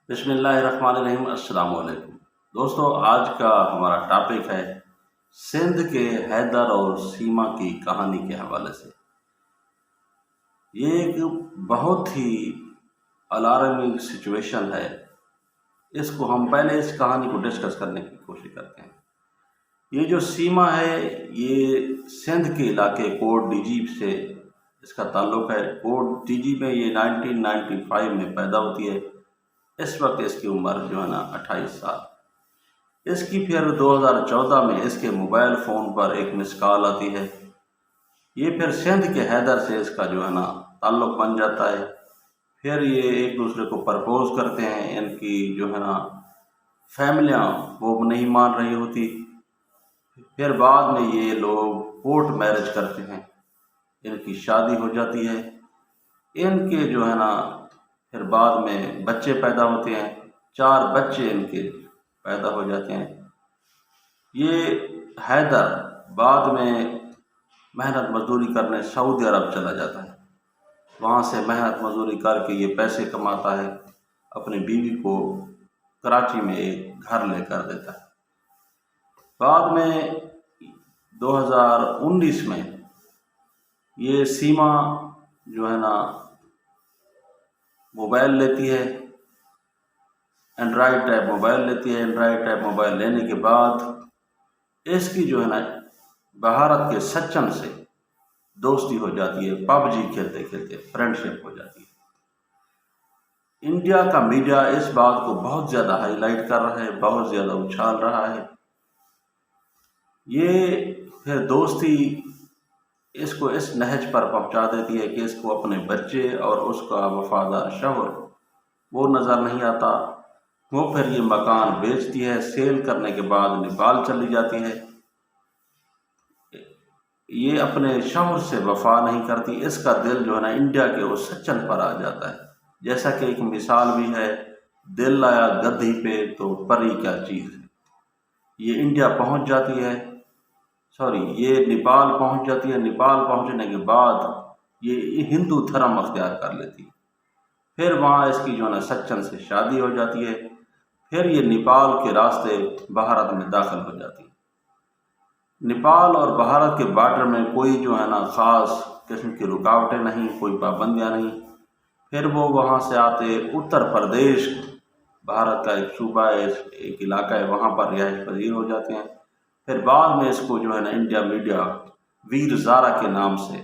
بسم اللہ الرحمن الرحیم۔ السلام علیکم دوستو، آج کا ہمارا ٹاپک ہے سندھ کے حیدر اور سیما کی کہانی کے حوالے سے۔ یہ ایک بہت ہی الارمنگ سچویشن ہے۔ اس کو ہم پہلے اس کہانی کو ڈسکس کرنے کی کوشش کرتے ہیں۔ یہ جو سیما ہے یہ سندھ کے علاقے کوٹ ڈیجی سے اس کا تعلق ہے۔ کوٹ ڈیجی میں یہ 1995 میں پیدا ہوتی ہے۔ اس وقت اس کی عمر 28 سال۔ اس کی پھر 2014 میں اس کے موبائل فون پر ایک مس کال آتی ہے۔ یہ پھر سندھ کے حیدر سے اس کا تعلق بن جاتا ہے۔ پھر یہ ایک دوسرے کو پرپوز کرتے ہیں۔ ان کی فیملیاں وہ نہیں مان رہی ہوتی۔ پھر بعد میں یہ لوگ کورٹ میرج کرتے ہیں، ان کی شادی ہو جاتی ہے۔ ان کے پھر بعد میں بچے پیدا ہوتے ہیں، 4 بچے ان کے پیدا ہو جاتے ہیں۔ یہ حیدر بعد میں محنت مزدوری کرنے سعودی عرب چلا جاتا ہے۔ وہاں سے محنت مزدوری کر کے یہ پیسے کماتا ہے، اپنی بیوی کو کراچی میں ایک گھر لے کر دیتا ہے۔ بعد میں 2019 میں یہ سیما موبائل لیتی ہے، اینڈرائڈ ٹائپ موبائل لیتی ہے۔ اینڈرائڈ ٹائپ موبائل لینے کے بعد اس کی بھارت کے سچن سے دوستی ہو جاتی ہے۔ پب جی کھیلتے کھیلتے فرینڈ شپ ہو جاتی ہے۔ انڈیا کا میڈیا اس بات کو بہت زیادہ ہائی لائٹ کر رہا ہے، بہت زیادہ اچھال رہا ہے۔ یہ پھر دوستی اس کو اس نہج پر پہنچا دیتی ہے کہ اس کو اپنے بچے اور اس کا وفادار شوہر وہ نظر نہیں آتا۔ وہ پھر یہ مکان بیچتی ہے۔ سیل کرنے کے بعد نیپال چلی جاتی ہے۔ یہ اپنے شوہر سے وفا نہیں کرتی۔ اس کا دل انڈیا کے اس سچن پر آ جاتا ہے۔ جیسا کہ ایک مثال بھی ہے، دل آیا گدھی پہ تو پری کیا چیز ہے۔ یہ انڈیا پہنچ جاتی ہے، یہ نیپال پہنچ جاتی ہے۔ نیپال پہنچنے کے بعد یہ ہندو دھرم اختیار کر لیتی ہے۔ پھر وہاں اس کی سچن سے شادی ہو جاتی ہے۔ پھر یہ نیپال کے راستے بھارت میں داخل ہو جاتی ہے۔ نیپال اور بھارت کے بارڈر میں کوئی خاص قسم کی رکاوٹیں نہیں، کوئی پابندیاں نہیں۔ پھر وہ وہاں سے آتے اتر پردیش، بھارت کا ایک صوبہ ہے، ایک علاقہ ہے، وہاں پر رہائش پذیر ہو جاتے ہیں۔ پھر بعد میں اس کو انڈیا میڈیا ویر زارا کے نام سے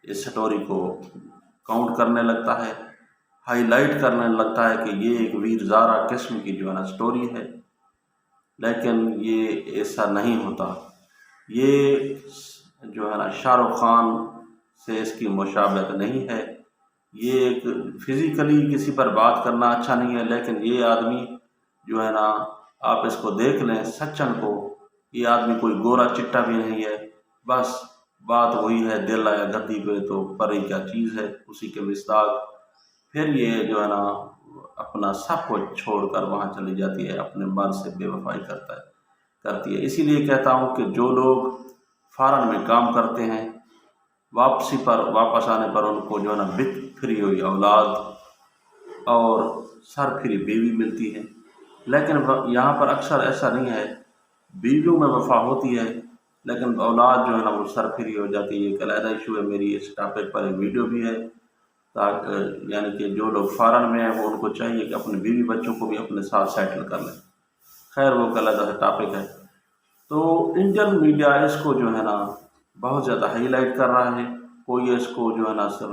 اس سٹوری کو کاؤنٹ کرنے لگتا ہے، ہائی لائٹ کرنے لگتا ہے کہ یہ ایک ویر زارا قسم کی سٹوری ہے۔ لیکن یہ ایسا نہیں ہوتا۔ یہ شاہ رخ خان سے اس کی مشابہت نہیں ہے۔ یہ ایک فزیکلی کسی پر بات کرنا اچھا نہیں ہے، لیکن یہ آدمی آپ اس کو دیکھ لیں سچن کو، یہ آدمی کوئی گورا چٹا بھی نہیں ہے۔ بس بات وہی ہے، دل آیا گدی پہ تو پری کیا چیز ہے، اسی کے مصداق۔ پھر یہ اپنا سب کو چھوڑ کر وہاں چلی جاتی ہے، اپنے مرد سے بے وفائی کرتی ہے۔ اسی لیے کہتا ہوں کہ جو لوگ فارن میں کام کرتے ہیں، واپس آنے پر ان کو بت پھری ہوئی اولاد اور سر پھری بیوی ملتی ہے۔ لیکن یہاں پر اکثر ایسا نہیں ہے، بیویوں میں وفا ہوتی ہے لیکن اولاد وہ سر پھری ہو جاتی ہے۔ ایک علیحدہ ایشو ہے، میری اس ٹاپک پر ایک ویڈیو بھی ہے، تاکہ کہ جو لوگ فارن میں ہیں وہ ان کو چاہیے کہ اپنے بیوی بچوں کو بھی اپنے ساتھ سیٹل کر لیں۔ خیر وہ ایک علیحدہ ٹاپک ہے۔ تو انڈین میڈیا اس کو بہت زیادہ ہائی لائٹ کر رہا ہے۔ کوئی اس کو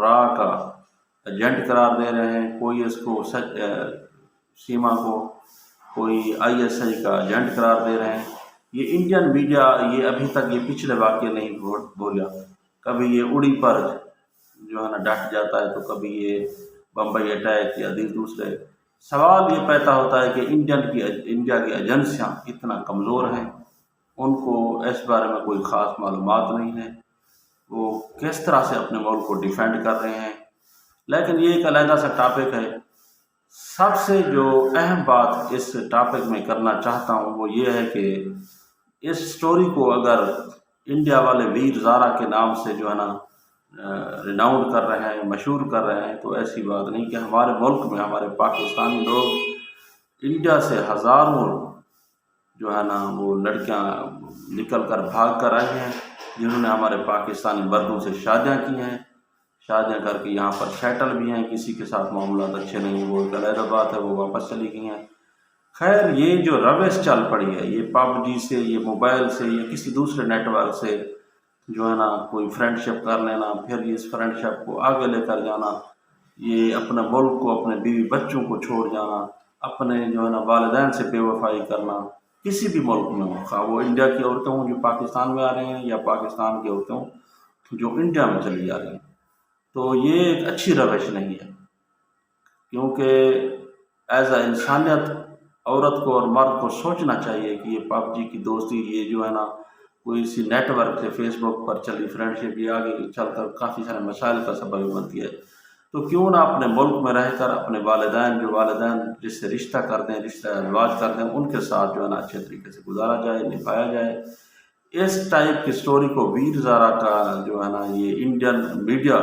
را کا ایجنٹ قرار دے رہے ہیں، کوئی اس کو سیما کو کوئی ISI کا ایجنٹ قرار دے رہے ہیں۔ یہ انڈین میڈیا یہ ابھی تک یہ پچھلے واقعے نہیں بولا۔ کبھی یہ اڑی پر ڈٹ جاتا ہے، تو کبھی یہ بمبئی اٹیک یا دوسرے۔ سوال یہ پیدا ہوتا ہے کہ انڈیا کی ایجنسیاں اتنا کمزور ہیں، ان کو اس بارے میں کوئی خاص معلومات نہیں ہے، وہ کس طرح سے اپنے ملک کو ڈیفینڈ کر رہے ہیں۔ لیکن یہ ایک علیحدہ سا ٹاپک ہے۔ سب سے جو اہم بات اس ٹاپک میں کرنا چاہتا ہوں وہ یہ ہے کہ اس سٹوری کو اگر انڈیا والے ویر زارا کے نام سے ریناؤنڈ کر رہے ہیں، مشہور کر رہے ہیں، تو ایسی بات نہیں کہ ہمارے ملک میں ہمارے پاکستانی لوگ انڈیا سے ہزاروں جو ہے نا وہ لڑکیاں نکل کر بھاگ کر آئی ہیں، جنہوں نے ہمارے پاکستانی مردوں سے شادیاں کی ہیں، شادیاں کر کے یہاں پر سیٹل بھی ہیں، کسی کے ساتھ معاملات اچھے نہیں، وہ ایک علیحدہ بات ہے، وہ واپس چلی گئی ہیں۔ خیر یہ جو روش چل پڑی ہے، یہ پب جی سے، یہ موبائل سے، یا کسی دوسرے نیٹ ورک سے جو ہے نا کوئی فرینڈ شپ کر لینا، پھر اس فرینڈ شپ کو آگے لے کر جانا، یہ اپنے ملک کو، اپنے بیوی بچوں کو چھوڑ جانا، اپنے جو ہے نا والدین سے بے وفائی کرنا، کسی بھی ملک میں ہو، خواہ وہ انڈیا کی عورتیں ہوں جو پاکستان میں آ رہی ہیں، یا پاکستان کی عورتیں ہوں جو انڈیا میں چلی جا رہی ہیں، تو یہ ایک اچھی روش نہیں ہے، کیونکہ ایز اے انسانیت عورت کو اور مرد کو سوچنا چاہیے کہ یہ پب جی کی دوستی، یہ جو ہے نا کوئی اسی نیٹ ورک سے، فیس بک پر چلی فرینڈ شپ، یہ آگے چل کر کافی سارے مسائل کا سبب بنتی ہے، تو کیوں نہ اپنے ملک میں رہ کر اپنے والدین جس سے رشتہ کر دیں، رشتہ ازدواج کر دیں، ان کے ساتھ جو ہے نا اچھے طریقے سے گزارا جائے، نبھایا جائے۔ اس ٹائپ کی سٹوری کو ویر زارا کا جو ہے نا یہ انڈین میڈیا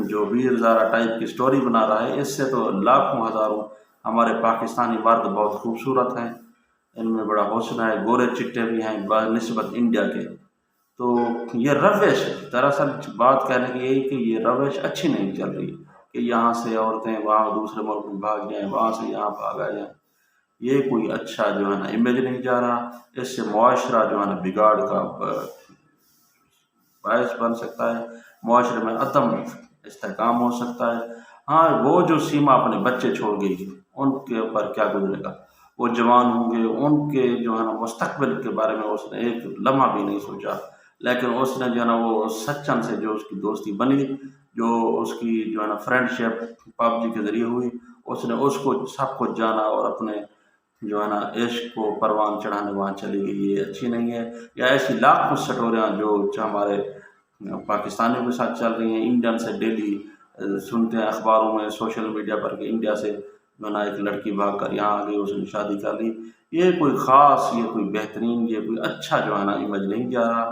جو ویر زارا ٹائپ کی سٹوری بنا رہا ہے، اس سے تو لاکھوں ہزاروں ہمارے پاکستانی مرد بہت خوبصورت ہیں، ان میں بڑا حسن ہے، گورے چٹے بھی ہیں بنسبت انڈیا کے، تو یہ روش دراصل بات کہنے کی یہی کہ یہ روش اچھی نہیں چل رہی کہ یہاں سے عورتیں وہاں دوسرے ملک میں بھاگ جائیں، وہاں سے یہاں بھاگ آ جائیں، یہ کوئی اچھا جو ہے نا امیج نہیں جا رہا، اس سے معاشرہ جو ہے نا بگاڑ کا باعث بن سکتا ہے، معاشرے میں عدم استحکام ہو سکتا ہے۔ ہاں وہ جو سیما اپنے بچے چھوڑ گئی ان کے اوپر کیا گزرے گا، وہ جوان ہوں گے، ان کے جو ہے نا مستقبل کے بارے میں اس نے ایک لمحہ بھی نہیں سوچا، لیکن اس نے جو ہے نا وہ سچن سے جو اس کی دوستی بنی، جو اس کی جو ہے نا فرینڈ شپ پب جی کے ذریعے ہوئی، اس نے اس کو سب کچھ جانا اور اپنے جو ہے نا عشق کو پروان چڑھانے وہاں چلی گئی، یہ اچھی نہیں ہے۔ یا ایسی لاکھوں سٹوریاں جو ہمارے پاکستانیوں کے ساتھ چل رہی ہیں، انڈین سے ڈیلی سنتے ہیں اخباروں میں، سوشل میڈیا پر کہ انڈیا سے جو ہے نا ایک لڑکی بھاگ کر یہاں آ گئی، اس نے شادی کر لی، یہ کوئی خاص، یہ کوئی بہترین، یہ کوئی اچھا جو ہے نا امیج نہیں جا رہا۔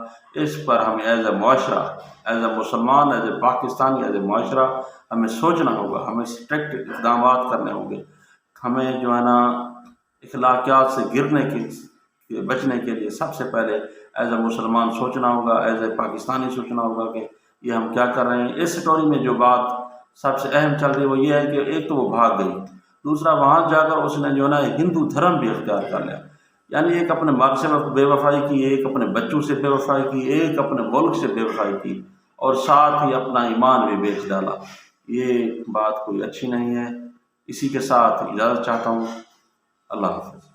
اس پر ہمیں ایز اے معاشرہ، ایز اے مسلمان، as a Pakistani, as a معاشرہ ہمیں سوچنا ہوگا، ہمیں اسٹرکٹ اقدامات کرنے ہوں گے، ہمیں جو ہے نا اخلاقیات سے گرنے کے بچنے کے لیے سب سے پہلے ایز اے مسلمان سوچنا ہوگا، ایز اے پاکستانی سوچنا ہوگا کہ یہ ہم کیا کر رہے ہیں۔ اس سٹوری میں جو بات سب سے اہم چل رہی ہے وہ یہ ہے کہ ایک تو وہ بھاگ گئی، دوسرا وہاں جا کر اس نے جو ہے نا ہندو دھرم بھی اختیار کر لیا، یعنی ایک اپنے مال سے بے وفائی کی، ایک اپنے بچوں سے بے وفائی کی، ایک اپنے ملک سے بے وفائی کی، اور ساتھ ہی اپنا ایمان بھی بیچ ڈالا، یہ بات کوئی اچھی نہیں ہے۔ اسی کے ساتھ اجازت چاہتا ہوں، اللہ حافظ۔